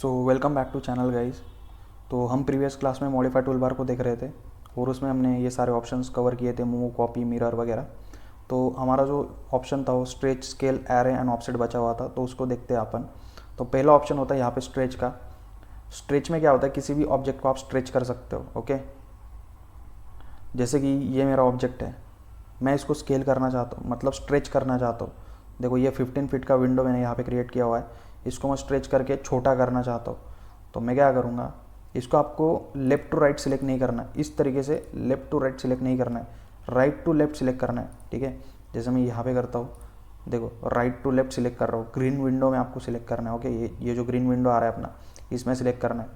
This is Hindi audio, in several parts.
So welcome back to channel guys. तो हम प्रीवियस क्लास में मॉडिफाई टूल बार को देख रहे थे और उसमें हमने ये सारे ऑप्शंस कवर किए थे, मूव, कॉपी, मिरर वगैरह। तो हमारा जो ऑप्शन था वो stretch, scale, array and offset बचा हुआ था, तो उसको देखते हैं अपन। तो पहला ऑप्शन होता है यहाँ पे स्ट्रेच का। स्ट्रेच में क्या होता है, किसी भी ऑब्जेक्ट को आप स्ट्रेच कर सकते हो। ओके, जैसे कि ये मेरा ऑब्जेक्ट है, मैं इसको स्केल करना चाहता हूँ, मतलब स्ट्रेच करना चाहता हूँ। देखो ये 15 फीट का विंडो मैंने यहाँ पे क्रिएट किया हुआ है, इसको मैं स्ट्रेच करके छोटा करना चाहता हूँ। तो मैं क्या करूँगा, इसको आपको लेफ़्ट टू राइट सिलेक्ट नहीं करना है, इस तरीके से लेफ़्ट टू राइट सिलेक्ट नहीं करना है, राइट टू लेफ़्ट सिलेक्ट करना है। ठीक है, जैसे मैं यहाँ पे करता हूँ, देखो राइट टू लेफ़्ट सिलेक्ट कर रहा हूँ, ग्रीन विंडो में आपको सिलेक्ट करना है। ओके, ये जो ग्रीन विंडो आ रहा है अपना, इसमें सिलेक्ट करना है।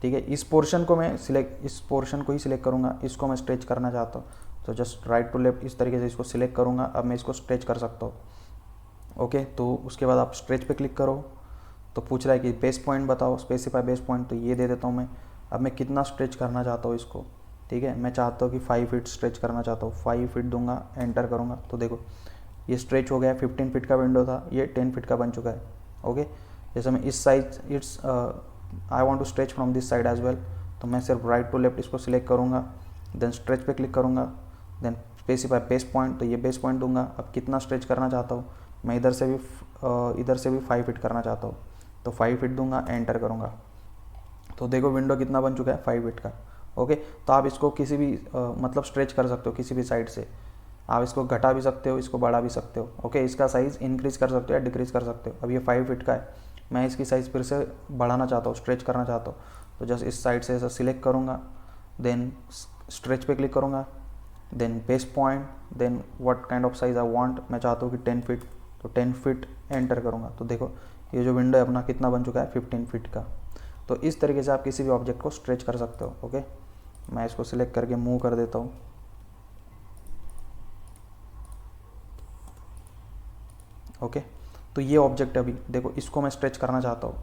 ठीक है, इस पोर्शन को मैं इस पोर्शन को ही सिलेक्ट करूँगा, इसको मैं स्ट्रेच करना चाहता हूँ, तो जस्ट राइट टू लेफ्ट इस तरीके से इसको सिलेक्ट करूँगा। अब मैं इसको स्ट्रेच कर सकता हूँ। ओके, तो उसके बाद आप स्ट्रेच पे क्लिक करो, तो पूछ रहा है कि बेस पॉइंट बताओ, स्पेसिफाई बेस पॉइंट, तो ये दे देता हूँ मैं। अब मैं कितना स्ट्रेच करना चाहता हूँ इसको। ठीक है, मैं चाहता हूँ कि 5 फीट स्ट्रेच करना चाहता हूँ, 5 फीट दूंगा, एंटर करूँगा, तो देखो ये स्ट्रेच हो गया। 15 फीट का विंडो था, ये 10 फीट का बन चुका है। ओके, जैसे मैं इस side, it's I want to stretch from this side as well, तो मैं सिर्फ राइट टू लेफ्ट इसको सिलेक्ट करूँगा, देन स्ट्रेच पे क्लिक करूँगा, देन स्पेसिफाई बेस पॉइंट, तो ये बेस पॉइंट दूंगा। अब कितना स्ट्रेच करना चाहता हूँ, मैं इधर से भी 5 फीट करना चाहता हूँ, तो 5 फीट दूंगा, एंटर करूँगा, तो देखो विंडो कितना बन चुका है, 5 फीट का। ओके, तो आप इसको किसी भी मतलब स्ट्रेच कर सकते हो किसी भी साइड से, आप इसको घटा भी सकते हो, इसको बढ़ा भी सकते हो। ओके, इसका साइज़ इंक्रीज कर सकते हो या डिक्रीज कर सकते हो। अब ये 5 फीट का है, मैं इसकी साइज़ फिर से बढ़ाना चाहता हूँ, स्ट्रेच करना चाहता हूँ, तो जस्ट इस साइड से ऐसा सिलेक्ट करूँगा, देन स्ट्रेच पे क्लिक करूँगा, then base point, then what kind of size I want, मैं चाहता हूँ कि 10 फीट, तो 10 फीट एंटर करूँगा, तो देखो ये जो विंडो है अपना कितना बन चुका है, 15 फीट का। तो इस तरीके से आप किसी भी ऑब्जेक्ट को स्ट्रेच कर सकते हो। ओके, मैं इसको सिलेक्ट करके मूव कर देता हूँ। ओके, तो ये ऑब्जेक्ट है, अभी देखो इसको मैं स्ट्रेच करना चाहता हूँ,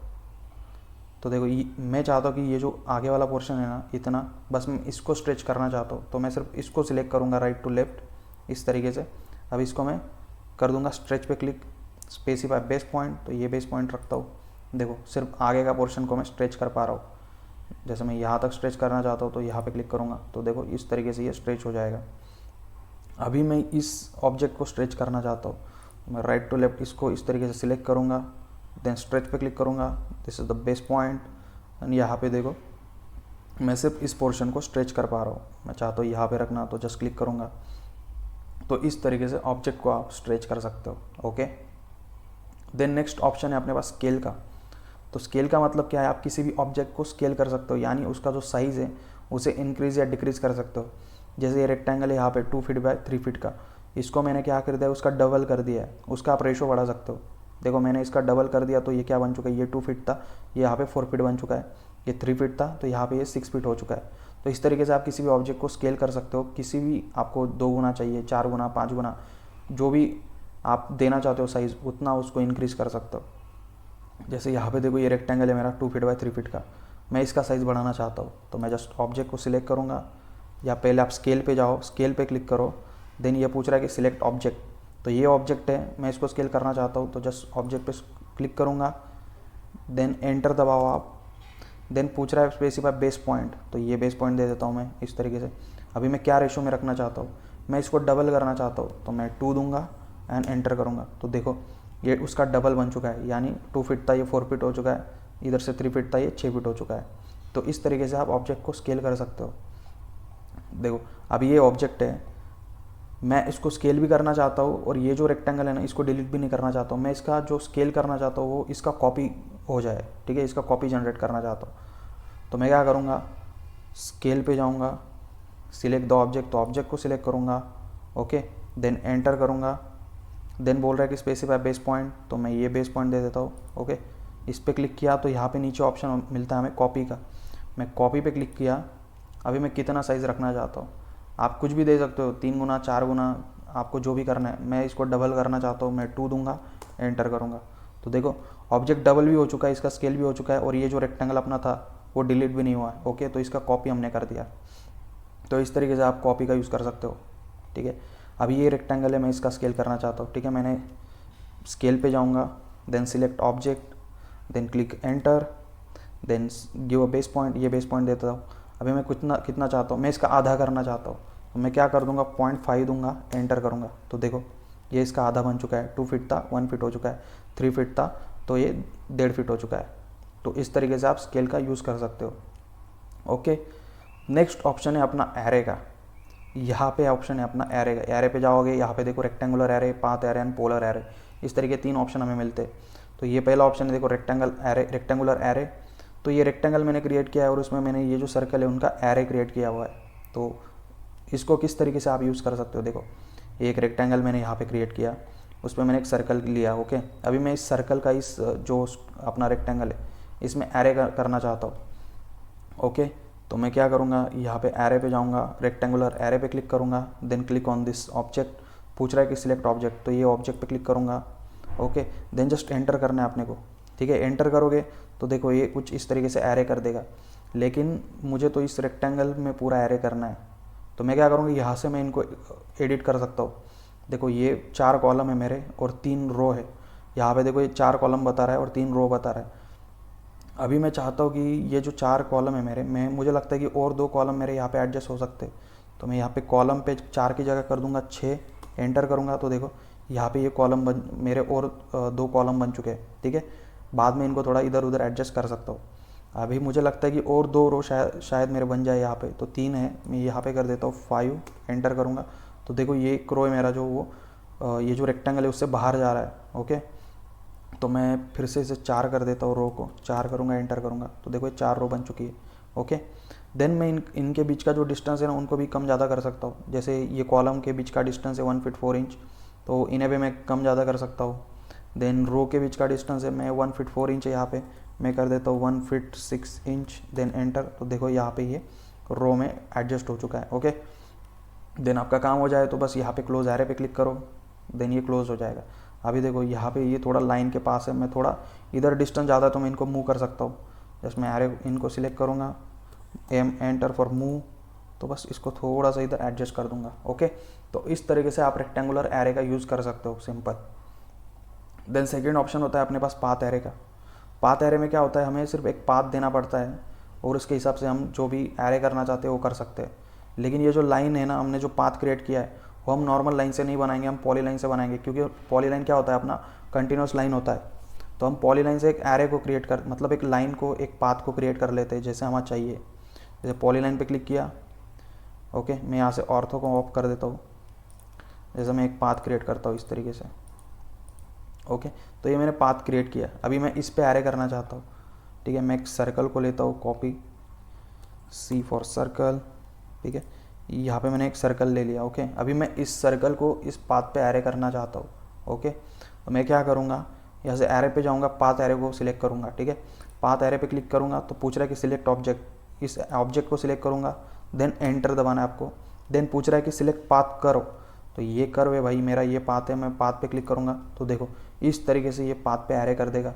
तो देखो मैं चाहता हूँ कि ये जो आगे वाला पोर्शन है ना, इतना, बस मैं इसको स्ट्रेच करना चाहता हूँ, तो मैं सिर्फ इसको सिलेक्ट करूँगा राइट टू लेफ्ट इस तरीके से। अब इसको मैं कर दूँगा स्ट्रेच पे क्लिक, स्पेसिफाई बेस पॉइंट, तो ये बेस पॉइंट रखता हूँ। देखो सिर्फ आगे का पोर्शन को मैं स्ट्रेच कर पा रहा हूँ। जैसे मैं यहाँ तक स्ट्रेच करना चाहता हूँ, तो यहाँ पे क्लिक करूँगा, तो देखो इस तरीके से ये स्ट्रेच हो जाएगा। अभी मैं इस ऑब्जेक्ट को स्ट्रेच करना चाहता हूँ, मैं राइट टू लेफ्ट इसको इस तरीके से सिलेक्ट करूँगा, देन स्ट्रेच पे क्लिक करूँगा, this is the base point, and यहाँ पे देखो मैं सिर्फ इस पोर्शन को स्ट्रेच कर पा रहा हूँ, मैं चाहता हूँ यहाँ पे रखना, तो जस्ट क्लिक करूँगा। तो इस तरीके से ऑब्जेक्ट को आप स्ट्रेच कर सकते हो। ओके, देन नेक्स्ट ऑप्शन है अपने पास स्केल का। तो स्केल का मतलब क्या है, आप किसी भी ऑब्जेक्ट को स्केल कर सकते हो, यानी उसका जो साइज़ है उसे इंक्रीज़ या डिक्रीज़ कर सकते हो। जैसे ये रेक्टेंगल है यहाँ पे 2 फीट बाय 3 फीट का, इसको मैंने क्या कर दिया है, उसका डबल कर दिया है, उसका आप रेशो बढ़ा सकते हो। देखो मैंने इसका डबल कर दिया, तो ये क्या बन चुका है, ये 2 फीट था, ये यहाँ पे 4 फीट बन चुका है, ये 3 फीट था, तो यहाँ पे ये 6 फीट हो चुका है। तो इस तरीके से आप किसी भी ऑब्जेक्ट को स्केल कर सकते हो, किसी भी, आपको 2 गुना चाहिए, 4 गुना, 5 गुना, जो भी आप देना चाहते हो साइज़, उतना उसको इंक्रीज़ कर सकते हो। जैसे यहाँ पे देखो ये रेक्टेंगल है मेरा 2 फीट बाय 3 फीट का, मैं इसका साइज़ बढ़ाना चाहता हूँ, तो मैं जस्ट ऑब्जेक्ट को सिलेक्ट करूँगा, या पहले आप स्केल पे जाओ, स्केल पे क्लिक करो, देन ये पूछ रहा है कि सिलेक्ट ऑब्जेक्ट, तो ये ऑब्जेक्ट है, मैं इसको स्केल करना चाहता हूँ, तो जस्ट ऑब्जेक्ट पे क्लिक करूँगा, देन एंटर दबाओ आप, देन पूछ रहा है स्पेसिफाई बेस पॉइंट, तो ये बेस पॉइंट दे देता हूँ मैं इस तरीके से। अभी मैं क्या रेशो में रखना चाहता हूँ, मैं इसको डबल करना चाहता हूँ, तो मैं 2 दूंगा एंड एंटर करूँगा, तो देखो ये उसका डबल बन चुका है, यानी 2 फीट था, ये 4 फीट हो चुका है, इधर से 3 फीट था, ये 6 फीट हो चुका है। तो इस तरीके से आप ऑब्जेक्ट को स्केल कर सकते हो। देखो अभी ये ऑब्जेक्ट है, मैं इसको स्केल भी करना चाहता हूँ, और ये जो रेक्टेंगल है ना, इसको डिलीट भी नहीं करना चाहता हूँ, मैं इसका जो स्केल करना चाहता हूँ वो इसका कॉपी हो जाए। ठीक है, इसका कॉपी जनरेट करना चाहता हूँ, तो मैं क्या करूँगा, स्केल पे जाऊँगा, सिलेक्ट द ऑब्जेक्ट, तो ऑब्जेक्ट को सिलेक्ट करूँगा। ओके, देन एंटर करूँगा, देन बोल रहा है कि स्पेसिफाई बेस पॉइंट, तो मैं ये बेस पॉइंट दे देता हूँ। ओके, इस पर क्लिक किया, तो यहाँ पे नीचे ऑप्शन मिलता है हमें कॉपी का, मैं कॉपी पे क्लिक किया। अभी मैं कितना साइज़ रखना चाहता हूँ, आप कुछ भी दे सकते हो, 3 गुना, 4 गुना, आपको जो भी करना है। मैं इसको डबल करना चाहता हूँ, मैं 2 दूंगा, एंटर करूँगा, तो देखो ऑब्जेक्ट डबल भी हो चुका है, इसका स्केल भी हो चुका है, और ये जो रेक्टेंगल अपना था वो डिलीट भी नहीं हुआ है। ओके, तो इसका कॉपी हमने कर दिया। तो इस तरीके से आप कॉपी का यूज़ कर सकते हो। ठीक है, अभी ये रेक्टेंगल है, मैं इसका स्केल करना चाहता हूँ। ठीक है, मैंने स्केल पे जाऊँगा, then select object, then click enter, then give a base point, ये बेस पॉइंट देता हूँ। अभी मैं कितना कितना चाहता हूँ, मैं इसका आधा करना चाहता हूँ, तो मैं क्या कर दूंगा 0.5 दूंगा, एंटर करूँगा, तो देखो ये इसका आधा बन चुका है। 2 फीट था 1 फीट हो चुका है, 3 फीट था तो ये 1.5 फीट हो चुका है। तो इस तरीके से आप स्केल का यूज़ कर सकते हो। ओके, नेक्स्ट ऑप्शन है अपना एरे का। यहाँ पे ऑप्शन है अपना एरे का। एरे पे जाओगे, यहाँ पे देखो rectangular array, path array and polar array, इस तरीके 3 ऑप्शन हमें मिलते हैं। तो ये पहला ऑप्शन है देखो रेक्टेंगुलर एरे। तो ये रेक्टेंगल मैंने क्रिएट किया है और उसमें मैंने ये जो सर्कल है उनका एरे क्रिएट किया हुआ है। तो इसको किस तरीके से आप यूज़ कर सकते हो, देखो एक रेक्टेंगल मैंने यहाँ पे क्रिएट किया, उसमें मैंने एक सर्कल लिया। ओके, अभी मैं इस सर्कल का इस जो अपना रेक्टेंगल है इसमें एरे करना चाहता हूँ। ओके, तो मैं क्या करूँगा, यहाँ पे एरे पे जाऊँगा, रेक्टेंगुलर एरे पे क्लिक करूँगा, then click on this object. पूछ रहा है कि सिलेक्ट ऑब्जेक्ट, तो ये ऑब्जेक्ट पे क्लिक करूँगा। ओके, देन जस्ट एंटर करना है अपने को। ठीक है, एंटर करोगे तो देखो ये कुछ इस तरीके से एरे कर देगा, लेकिन मुझे तो इस रेक्टेंगल में पूरा एरे करना है। तो मैं क्या करूँगा, यहाँ से मैं इनको एडिट कर सकता हूँ। देखो ये 4 कॉलम है मेरे और 3 रो है। यहाँ पे देखो ये 4 कॉलम बता रहा है और 3 रो बता रहा है। अभी मैं चाहता हूँ कि ये जो 4 कॉलम है मेरे, मुझे लगता है कि और 2 कॉलम मेरे यहाँ पे एडजस्ट हो सकते हैं। तो मैं यहाँ पे कॉलम पे 4 की जगह कर दूंगा 6, एंटर करूँगा तो देखो यहाँ पे ये कॉलम बन मेरे और 2 कॉलम बन चुके हैं। ठीक है, बाद में इनको थोड़ा इधर उधर एडजस्ट कर सकता हूँ। अभी मुझे लगता है कि और 2 रो शायद मेरे बन जाए यहाँ पे, तो 3 है, मैं यहाँ पे कर देता हूँ 5, एंटर करूँगा तो देखो ये एक रो है मेरा जो वो ये जो रेक्टेंगल है उससे बाहर जा रहा है। ओके, तो मैं फिर से इसे 4 कर देता हूँ, रो को 4 करूँगा, एंटर करूँगा तो देखो ये 4 रो बन चुकी है। ओके, देन मैं इनके बीच का जो डिस्टेंस है ना उनको भी कम ज़्यादा कर सकता हूँ। जैसे ये कॉलम के बीच का डिस्टेंस है 1 फीट 4 इंच, तो इन्हें भी मैं कम ज़्यादा कर सकता हूँ। देन रो के बीच का डिस्टेंस है मैं 1 फीट 4 इंच है, यहाँ पे मैं कर देता हूँ 1 फीट 6 इंच, देन एंटर, तो देखो यहाँ पे ये रो में एडजस्ट हो चुका है। ओके, देन आपका काम हो जाए तो बस यहाँ पे क्लोज एरे पे क्लिक करो, देन ये क्लोज हो जाएगा। अभी देखो यहाँ पे ये थोड़ा लाइन के पास है, मैं थोड़ा इधर डिस्टेंस ज़्यादा है तो मैं इनको मूव कर सकता हूँ। जस्ट मैं एरे इनको सिलेक्ट करूँगा, एंटर फॉर मूव, तो बस इसको थोड़ा सा इधर एडजस्ट कर दूंगा। ओके, तो इस तरीके से आप रेक्टेंगुलर एरे का यूज़ कर सकते हो, सिंपल। देन सेकेंड ऑप्शन होता है अपने पास पाथ एरे का। पाथ एरे में क्या होता है, हमें सिर्फ एक पाथ देना पड़ता है और उसके हिसाब से हम जो भी एरे करना चाहते हैं वो कर सकते हैं। लेकिन ये जो लाइन है ना, हमने जो पाथ क्रिएट किया है वो हम नॉर्मल लाइन से नहीं बनाएंगे, हम पॉलीलाइन से बनाएंगे, क्योंकि पॉलीलाइन क्या होता है, अपना कंटिन्यूस लाइन होता है। तो हम पॉलीलाइन से एक एरे को क्रिएट कर, मतलब एक लाइन को, एक पाथ को क्रिएट कर लेते हैं जैसे हमें चाहिए। जैसे पॉलीलाइन पे क्लिक किया, ओके, मैं यहाँ से ऑर्थो को ऑफ कर देता हूँ। जैसे मैं एक पाथ क्रिएट करता हूँ इस तरीके से। ओके, तो ये मैंने पाथ क्रिएट किया, अभी मैं इस पे एरे करना चाहता हूँ। ठीक है, मैं एक सर्कल को लेता हूँ, कॉपी, C फॉर सर्कल। ठीक है, यहाँ पे मैंने एक सर्कल ले लिया। ओके, अभी मैं इस सर्कल को इस पाथ पे एरे करना चाहता हूँ। ओके, तो मैं क्या करूँगा, यहाँ से एरे पे जाऊँगा, पाथ एरे को सिलेक्ट करूँगा। ठीक है, पाथ एरे पे क्लिक करूँगा तो पूछ रहा है कि सिलेक्ट ऑब्जेक्ट, इस ऑब्जेक्ट को सिलेक्ट करूँगा, देन एंटर दबाना है आपको। देन पूछ रहा है कि सिलेक्ट पाथ करो, तो ये कर्व है भाई मेरा, ये पाथ है, मैं पाथ पे क्लिक करूँगा तो देखो इस तरीके से ये पाथ पे एरे कर देगा।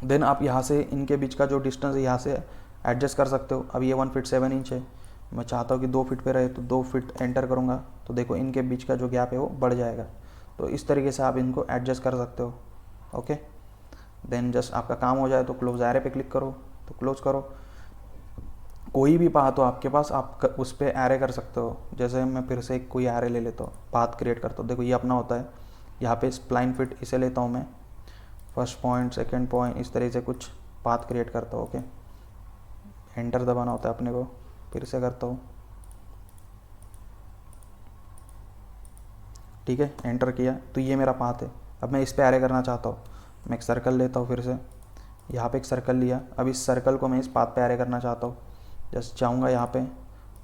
देन आप यहाँ से इनके बीच का जो डिस्टेंस है यहाँ से एडजस्ट कर सकते हो। अब ये 1 फीट 7 इंच है, मैं चाहता हूँ कि 2 फीट पे रहे, तो 2 फीट एंटर करूँगा तो देखो इनके बीच का जो गैप है वो बढ़ जाएगा। तो इस तरीके से आप इनको एडजस्ट कर सकते हो। ओके, देन जस्ट आपका काम हो जाए तो क्लोज एरे पे क्लिक करो, तो क्लोज करो। कोई भी पाथ हो आपके पास, आप उस पर एरे कर सकते हो। जैसे मैं फिर से कोई एरे ले लेता हूँ, पाथ क्रिएट करता हूँ, देखो ये अपना होता है। यहाँ पे स्प्लाइन फिट इसे लेता हूँ मैं, फर्स्ट पॉइंट, सेकंड पॉइंट, इस तरीके से कुछ पाथ क्रिएट करता हूँ। ओके, एंटर दबाना होता है अपने को, फिर से करता हूँ। ठीक है, एंटर किया तो ये मेरा पाथ है। अब मैं इस पे एरे करना चाहता हूँ, मैं एक सर्कल लेता हूँ, फिर से यहाँ पे एक सर्कल लिया, अब इस सर्कल को मैं इस पाथ पे एरे करना चाहता हूँ। जस्ट जाऊँगा यहाँ पे,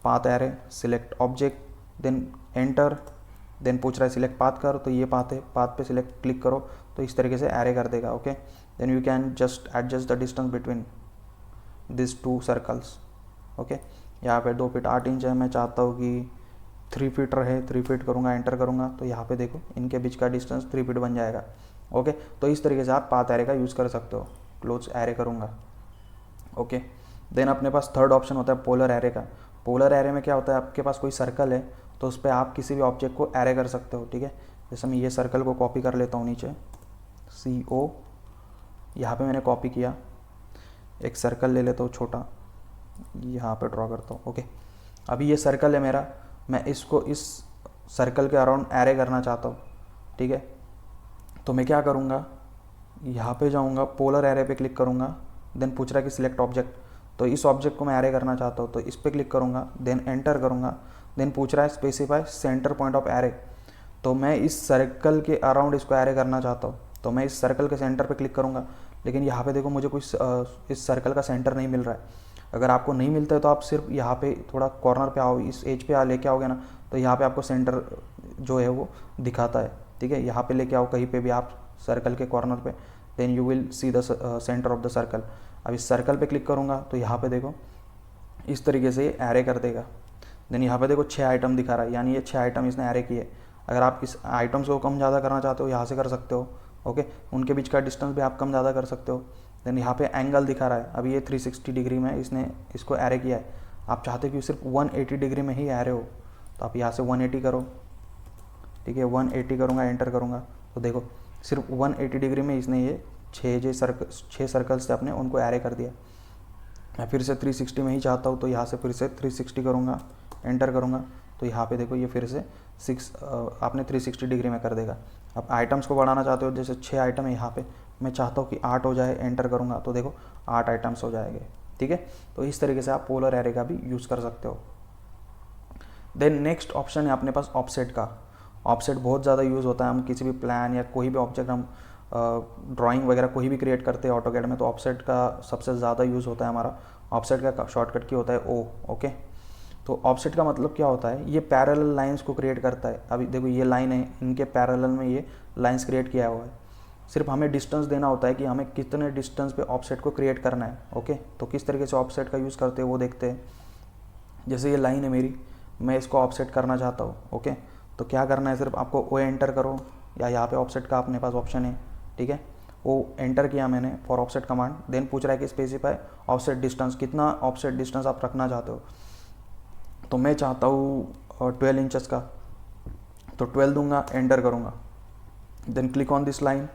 path array, select object, then enter, then पूछ रहा है सिलेक्ट पाथ करो, तो ये पाथ है, पाथ पे सिलेक्ट क्लिक करो तो इस तरीके से एरे कर देगा। Okay, then you can just adjust the distance between this 2 circles. Okay, यहाँ पे 2 फीट 8 इंच है, मैं चाहता हूँ कि 3 फीट रहे, 3 फीट करूँगा, एंटर करूँगा तो यहाँ पे देखो इनके बीच का डिस्टेंस 3 फीट बन जाएगा। ओके, तो इस तरीके से आप पाथ एरे का यूज़ कर सकते हो। क्लोज एरे करूँगा। ओके, देन अपने पास थर्ड ऑप्शन होता है पोलर एरे का। पोलर एरे में क्या होता है, आपके पास कोई सर्कल है तो उस पर आप किसी भी ऑब्जेक्ट को एरे कर सकते हो। ठीक है, जैसे मैं ये सर्कल को कॉपी कर लेता हूँ नीचे, CO, यहाँ पे मैंने कॉपी किया, एक सर्कल ले लेता हूँ छोटा, यहाँ पे ड्रॉ करता हूँ। ओके, अभी ये सर्कल है मेरा, मैं इसको इस सर्कल के अराउंड एरे करना चाहता हूँ, ठीक है। तो मैं क्या करूँगा, यहाँ पे जाऊँगा, पोलर एरे पे क्लिक करूँगा, देन पूछ रहा है कि सिलेक्ट ऑब्जेक्ट, तो इस ऑब्जेक्ट को मैं एरे करना चाहता हूँ, तो इस पर क्लिक करूँगा, देन एंटर करूँगा, देन पूछ रहा है specify centre point of array, तो मैं इस सर्कल के अराउंड इसको एरे करना चाहता हूँ, तो मैं इस सर्कल के सेंटर पे क्लिक करूँगा। लेकिन यहाँ पे देखो मुझे कुछ इस सर्कल का सेंटर नहीं मिल रहा है। अगर आपको नहीं मिलता है तो आप सिर्फ यहाँ पे थोड़ा कॉर्नर पे आओ, इस एज पे लेके आओगे ना, तो यहाँ पे आपको सेंटर जो है वो दिखाता है, ठीक है। यहाँ पे लेके आओ कहीं पे भी आप सर्कल के कॉर्नर पे, then you will see the centre of the circle. अब इस सर्कल पे क्लिक करूँगा तो यहाँ पे देखो इस तरीके से ये एरे कर देगा। देन यहाँ पे देखो 6 आइटम दिखा रहा है, यानी ये 6 आइटम इसने एरे किए। अगर आप इस आइटम्स को कम ज़्यादा करना चाहते हो यहाँ से कर सकते हो, ओके। उनके बीच का डिस्टेंस भी आप कम ज़्यादा कर सकते हो। देन यहाँ पे एंगल दिखा रहा है, अभी ये 360 डिग्री में इसने इसको एरे किया है। आप चाहते हो कि सिर्फ 180 डिग्री में ही एरे हो, तो आप यहाँ से 180 करो, ठीक है। 180 करूँगा, एंटर करूँगा, तो देखो सिर्फ 180 डिग्री में इसने ये 6 सर्कल्स थे अपने, उनको एरे कर दिया। मैं फिर से 360 में ही चाहता हूँ, तो यहाँ से फिर से 360 करूँगा, एंटर करूँगा, तो यहाँ पे देखो ये फिर से आपने 360 डिग्री में कर देगा। अब आइटम्स को बढ़ाना चाहते हो, जैसे 6 आइटम है यहाँ पे, मैं चाहता हूँ कि 8 हो जाए, एंटर करूँगा, तो देखो 8 आइटम्स हो जाएंगे, ठीक है। तो इस तरीके से आप पोलर एरे का भी यूज़ कर सकते हो। देन नेक्स्ट ऑप्शन है अपने पास ऑफसेट का। ऑफसेट बहुत ज़्यादा यूज़ होता है, हम किसी भी प्लान या कोई भी ऑब्जेक्ट हम ड्राइंग वगैरह कोई भी क्रिएट करते हैं ऑटोकैड में, तो ऑफसेट का सबसे ज़्यादा यूज़ होता है हमारा। ऑफसेट का शॉर्टकट की होता है ओ, ओके। तो ऑफसेट का मतलब क्या होता है, ये पैरेलल लाइंस को क्रिएट करता है। अभी देखो ये लाइन है, इनके पैरेलल में ये लाइंस क्रिएट किया हुआ है। सिर्फ हमें डिस्टेंस देना होता है कि हमें कितने डिस्टेंस पे ऑफसेट को क्रिएट करना है, ओके। तो किस तरीके से ऑफसेट का यूज़ करते हैं वो देखते हैं। जैसे ये लाइन है मेरी, मैं इसको ऑफसेट करना चाहता हूँ, ओके। तो क्या करना है, सिर्फ आपको ओ एंटर करो, या यहाँ पे ऑफसेट का अपने पास ऑप्शन है, ठीक है। वो एंटर किया मैंने फॉर ऑफसेट कमांड, देन पूछ रहा है कि स्पेसिफाई ऑफसेट डिस्टेंस, कितना ऑफसेट डिस्टेंस आप रखना चाहते हो। तो मैं चाहता हूँ 12 इंचेस का, तो 12 दूंगा, एंटर करूँगा, then click on this line.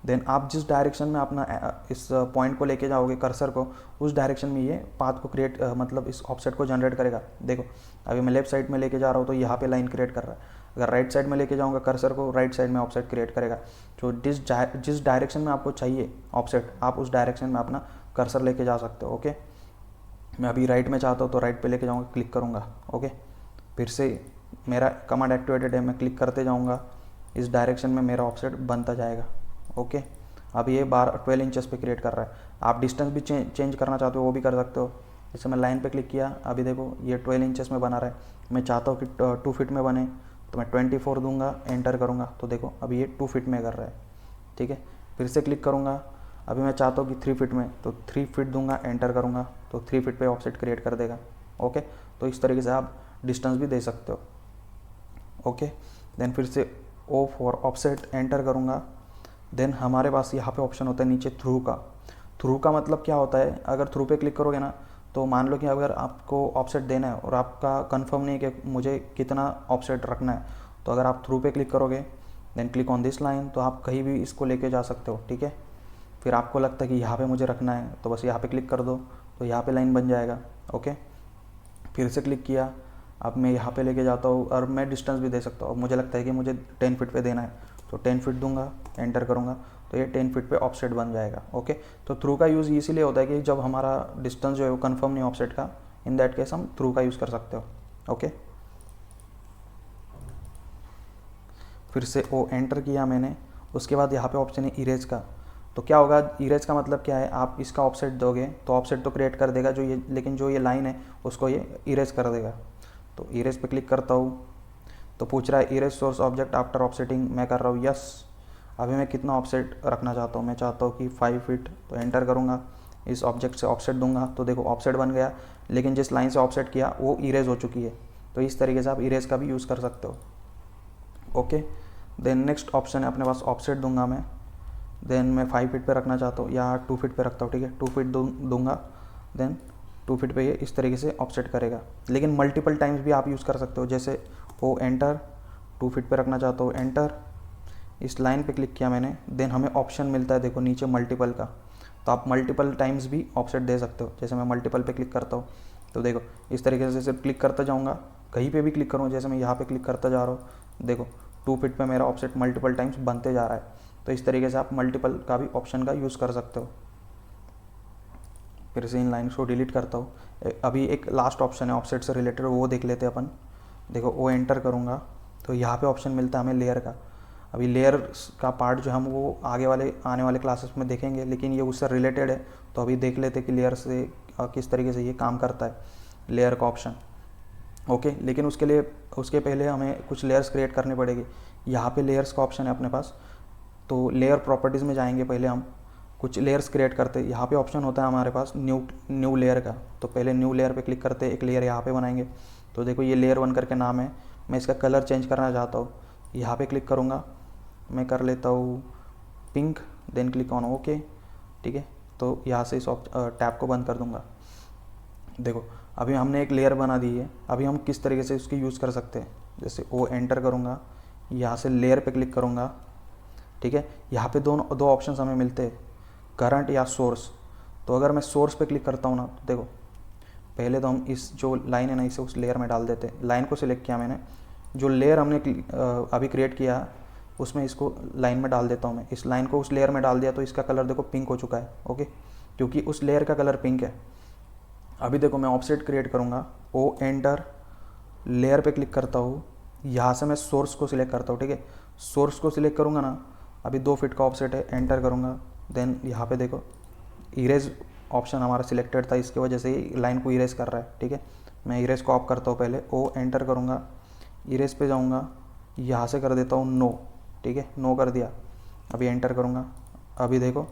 Then आप जिस डायरेक्शन में अपना इस पॉइंट को लेके जाओगे कर्सर को, उस डायरेक्शन में ये पाथ को क्रिएट मतलब इस ऑफसेट को जनरेट करेगा। देखो अभी मैं लेफ्ट साइड में लेके जा रहा हूँ तो यहाँ पे लाइन क्रिएट कर रहा है। अगर राइट साइड में लेके जाऊँगा कर्सर को, राइट साइड में ऑफसेट क्रिएट करेगा। तो जिस डायरेक्शन में आपको चाहिए ऑफसेट, आप उस डायरेक्शन में अपना कर्सर लेके जा सकते हो, ओके। मैं अभी राइट में चाहता हूँ तो राइट पे लेके जाऊँगा, क्लिक करूँगा, ओके। फिर से मेरा कमांड एक्टिवेटेड है, मैं क्लिक करते जाऊँगा, इस डायरेक्शन में मेरा ऑफसेट बनता जाएगा, ओके। अब ये 12 इंचेस पे क्रिएट कर रहा है। आप डिस्टेंस भी चेंज करना चाहते हो वो भी कर सकते हो। जैसे मैं लाइन पे क्लिक किया, अभी देखो ये 12 इंचेस में बना रहा है। मैं चाहता हूँ कि 2 फीट में बने, तो मैं 24 दूंगा, एंटर करूँगा, तो देखो अभी ये 2 फीट में कर रहा है, ठीक है। फिर से क्लिक करूँगा, अभी मैं चाहता हूँ कि 3 फीट में, तो 3 फीट दूंगा, एंटर करूँगा, तो 3 फीट पे ऑफसेट क्रिएट कर देगा, ओके। तो इस तरीके से आप डिस्टेंस भी दे सकते हो, ओके। देन फिर से ओ फॉर ऑफसेट, एंटर करूँगा। देन हमारे पास यहाँ पे ऑप्शन होता है नीचे थ्रू का। थ्रू का मतलब क्या होता है, अगर थ्रू पे क्लिक करोगे ना, तो मान लो कि अगर आपको ऑफसेट देना है और आपका कंफर्म नहीं है कि मुझे कितना ऑफसेट रखना है, तो अगर आप थ्रू पे क्लिक करोगे, then click on this line, तो आप कहीं भी इसको लेके जा सकते हो, ठीक है। फिर आपको लगता है कि यहाँ पे मुझे रखना है, तो बस यहाँ पे क्लिक कर दो, तो यहाँ पे लाइन बन जाएगा, ओके। फिर से क्लिक किया, अब मैं यहाँ पे लेके जाता हूँ और मैं डिस्टेंस भी दे सकता हूँ। मुझे लगता है कि मुझे 10 फीट पे देना है, तो 10 फीट दूंगा, एंटर करूँगा, तो ये 10 फीट पे ऑफसेट बन जाएगा, ओके। तो थ्रू का यूज़ इसीलिए होता है कि जब हमारा डिस्टेंस जो है वो कंफर्म नहीं ऑफसेट का, इन दैट केस हम थ्रू का यूज़ कर सकते हो, ओके। फिर से ओ एंटर किया मैंने, उसके बाद यहाँ पे ऑप्शन है इरेज का। तो क्या होगा, इरेज का मतलब क्या है, आप इसका ऑफसेट दोगे तो ऑफसेट तो क्रिएट कर देगा जो ये, लेकिन जो ये लाइन है उसको ये इरेज कर देगा। तो इरेज पे क्लिक करता हूँ, तो पूछ रहा है erase source object after offsetting, मैं कर रहा हूँ यस। अभी मैं कितना ऑफसेट रखना चाहता हूँ, मैं चाहता हूँ कि 5 फीट, तो एंटर करूँगा, इस ऑब्जेक्ट से ऑफसेट दूंगा, तो देखो ऑफसेट बन गया, लेकिन जिस लाइन से ऑफसेट किया वो इरेज हो चुकी है। तो इस तरीके से आप इरेज का भी यूज़ कर सकते हो, ओके। देन नेक्स्ट ऑप्शन है अपने पास ऑफसेट दूंगा मैं, देन मैं 5 फीट पे रखना चाहता हूँ या 2 फीट पे रखता हूँ, ठीक है। 2 फीट दूंगा, देन 2 फीट पे ये इस तरीके से ऑफसेट करेगा। लेकिन मल्टीपल टाइम्स भी आप यूज़ कर सकते हो, जैसे ओ एंटर, 2 फीट पे रखना चाहता हूँ, एंटर, इस लाइन पे क्लिक किया मैंने, देन हमें ऑप्शन मिलता है देखो नीचे मल्टीपल का। तो आप मल्टीपल टाइम्स भी ऑफसेट दे सकते हो। जैसे मैं मल्टीपल पे क्लिक करता हूँ तो देखो इस तरीके से सिर्फ क्लिक करता जाऊँगा, कहीं पे भी क्लिक करूँ, जैसे मैं यहाँ पे क्लिक करता जा रहा हूँ, देखो 2 फीट पे मेरा ऑफसेट मल्टीपल टाइम्स बनते जा रहा है। तो इस तरीके से आप मल्टीपल का भी ऑप्शन का यूज़ कर सकते हो। फिर से इन लाइन्स को डिलीट करता हूँ। अभी एक लास्ट ऑप्शन है ऑफसेट से रिलेटेड, वो देख लेते हैं अपन। देखो वो एंटर करूँगा तो यहाँ पे ऑप्शन मिलता है हमें लेयर का। अभी लेयर का पार्ट जो हम वो आने वाले क्लासेस में देखेंगे, लेकिन ये उससे रिलेटेड है तो अभी देख लेते हैं कि लेयर से किस तरीके से ये काम करता है, लेयर का ऑप्शन। ओके, लेकिन उसके पहले हमें कुछ लेयर्स क्रिएट करनी पड़ेगी। यहाँ पे लेयर्स का ऑप्शन है अपने पास, तो लेयर प्रॉपर्टीज़ में जाएंगे, पहले हम कुछ लेयर्स क्रिएट करते हैं। यहाँ पे ऑप्शन होता है हमारे पास न्यू लेयर का, तो पहले न्यू लेयर पे क्लिक करते, एक लेयर यहाँ पे बनाएंगे। तो देखो ये लेयर 1 करके नाम है, मैं इसका कलर चेंज करना चाहता हूँ, यहाँ पे क्लिक करूँगा, मैं कर लेता हूँ pink, then click on okay. ठीक है, तो यहाँ से इस टैब को बंद कर दूँगा। देखो अभी हमने एक लेयर बना दी है, अभी हम किस तरीके से उसकी यूज़ कर सकते हैं। जैसे वो एंटर करूँगा, यहाँ से लेयर पे क्लिक करूँगा। ठीक है, यहाँ पे दो ऑप्शंस हमें मिलते हैं, करंट या सोर्स। तो अगर मैं सोर्स पे क्लिक करता हूँ ना, तो देखो पहले तो हम इस जो लाइन है ना इसे उस लेयर में डाल देते हैं। लाइन को सिलेक्ट किया मैंने, जो लेयर हमने अभी क्रिएट किया उसमें इसको लाइन में डाल देता हूँ मैं। इस लाइन को उस लेयर में डाल दिया तो इसका कलर देखो पिंक हो चुका है। ओके, क्योंकि उस लेयर का कलर पिंक है। अभी देखो मैं ऑफसेट क्रिएट करूँगा, ओ एंटर, लेयर पे क्लिक करता हूँ, यहाँ से मैं सोर्स को सिलेक्ट करता हूँ। ठीक है, सोर्स को सिलेक्ट करूँगा ना, अभी 2 फीट का ऑफसेट है, एंटर करूँगा, देन यहाँ पे देखो इरेज ऑप्शन हमारा सिलेक्टेड था, इसकी वजह से ही लाइन को इरेज कर रहा है। ठीक है, मैं इरेज को ऑफ करता हूँ, पहले ओ एंटर करूँगा, इरेज पे जाऊँगा, यहाँ से कर देता हूँ नो। ठीक है, नो कर दिया, अभी एंटर करूँगा। अभी देखो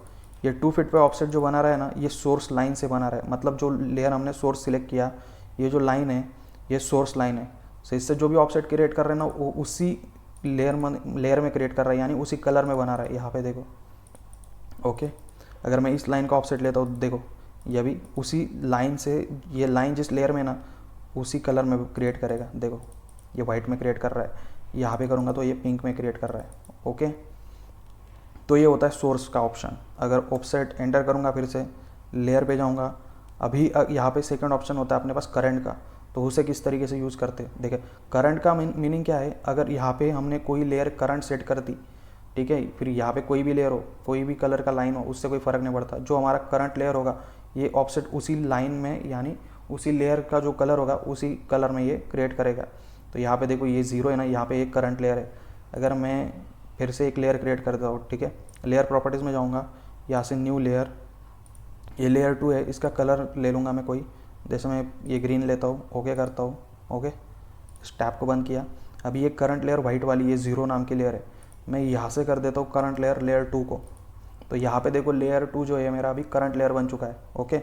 ये 2 फीट पे ऑफसेट जो बना रहा है ना, ये सोर्स लाइन से बना रहा है, मतलब जो लेयर हमने सोर्स सिलेक्ट किया, ये जो लाइन है ये सोर्स लाइन है। तो इससे जो भी ऑफसेट क्रिएट कर रहे हैं ना, वो उसी लेयर में क्रिएट कर रहा है, यानी उसी कलर में बना रहा है। यहाँ पे देखो ओके, अगर मैं इस लाइन का ऑफसेट लेता हूँ, देखो ये भी उसी लाइन से, ये लाइन जिस लेयर में ना उसी कलर में क्रिएट करेगा। देखो ये वाइट में क्रिएट कर रहा है, यहाँ पे करूँगा तो ये पिंक में क्रिएट कर रहा है। ओके, तो ये होता है सोर्स का ऑप्शन। अगर ऑफसेट एंटर करूँगा, फिर से लेयर पे जाऊँगा, अभी यहाँ पे सेकंड ऑप्शन होता है अपने पास करंट का। तो उसे किस तरीके से यूज़ करते हैं, देखिए करंट का मीनिंग क्या है। अगर यहाँ पे हमने कोई लेयर करंट सेट कर दी, ठीक है, फिर यहाँ पे कोई भी लेयर हो, कोई भी कलर का लाइन हो, उससे कोई फ़र्क नहीं पड़ता। जो हमारा करंट लेयर होगा, ये ऑफसेट उसी लाइन में, यानी उसी लेयर का जो कलर होगा उसी कलर में ये क्रिएट करेगा। तो यहाँ पे देखो ये 0 है ना, यहाँ पे एक करंट लेयर है। अगर मैं फिर से एक लेयर क्रिएट करता हूँ, ठीक है, लेयर प्रॉपर्टीज़ में जाऊँगा, यहाँ से न्यू लेयर, ये लेयर 2 है, इसका कलर ले लूँगा मैं कोई, जैसे मैं ये ग्रीन लेता हूँ, ओके करता हूँ। ओके, इस टैब को बंद किया। अभी ये करंट लेयर वाइट वाली, ये 0 नाम की लेयर है, मैं यहाँ से कर देता हूँ करंट लेयर 2 को। तो यहाँ पे देखो लेयर 2 जो है मेरा अभी करंट लेयर बन चुका है। ओके,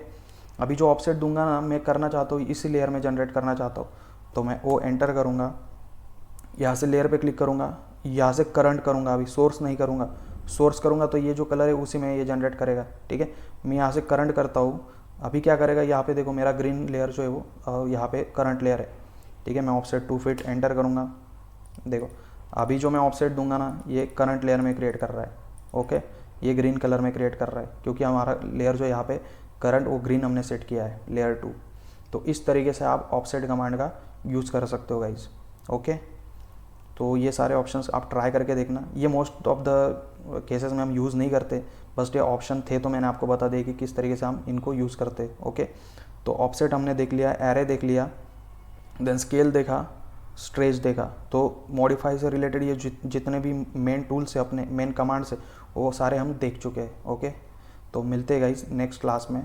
अभी जो ऑफसेट दूंगा ना, मैं करना चाहता हूँ इसी लेयर में जनरेट करना चाहता हूँ, तो मैं ओ एंटर करूँगा, यहाँ से लेयर पे क्लिक करूँगा, यहाँ से करंट करूँगा, अभी सोर्स नहीं करूँगा। सोर्स करूँगा तो ये जो कलर है उसी में ये जनरेट करेगा। ठीक है, मैं यहाँ से करंट करता हूँ, अभी क्या करेगा, यहाँ पे देखो मेरा ग्रीन लेयर जो है वो यहाँ पे करंट लेयर है। ठीक है, मैं ऑफसेट 2 फीट एंटर करूँगा, देखो अभी जो मैं ऑफसेट दूंगा ना, ये करंट लेयर में क्रिएट कर रहा है। ओके, ये ग्रीन कलर में क्रिएट कर रहा है, क्योंकि हमारा लेयर जो यहाँ पे करंट वो ग्रीन हमने सेट किया है, लेयर 2। तो इस तरीके से आप ऑफसेट कमांड का यूज़ कर सकते हो गाइज। ओके, तो ये सारे ऑप्शंस आप ट्राई करके देखना। ये मोस्ट ऑफ द केसेस में हम यूज़ नहीं करते, बस ये ऑप्शन थे तो मैंने आपको बता दिया कि किस तरीके से हम इनको यूज़ करते हैं। ओके, तो ऑफसेट हमने देख लिया, एरे देख लिया, देन स्केल देखा, स्ट्रेच देखा। तो मॉडिफाई से रिलेटेड ये जितने भी मेन टूल्स है, अपने मेन कमांड्स है, वो सारे हम देख चुके हैं। ओके, तो मिलते हैं गाइस नेक्स्ट क्लास में।